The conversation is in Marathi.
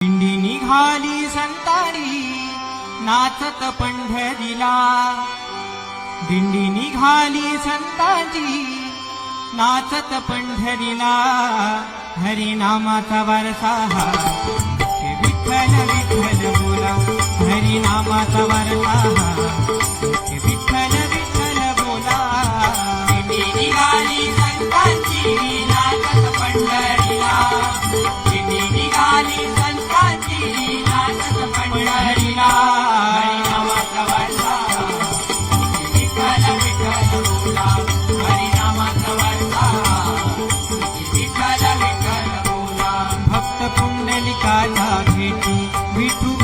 दिंडी निघाली संतारी नाचत पंढरीला, दिंडी निघाली संतांची नाचत पंढरीला, हरिनामाचा वारसा हा विठ्ठल विठ्ठल बोला, हरिनामाचा वारसा हा विठ्ठल विठ्ठल बोला. दिंडी निघाली संतांची नाचत पंढरीला, दिंडी निघाली संतांची नाचत पंढरीला, हरिनामाचा वारसा विठ्ठल विठ्ठल बोला, हरिनामाचा वारसा विठ्ठल विठ्ठल बोला. भक्त पुंडलिकाच्या भेटी विठू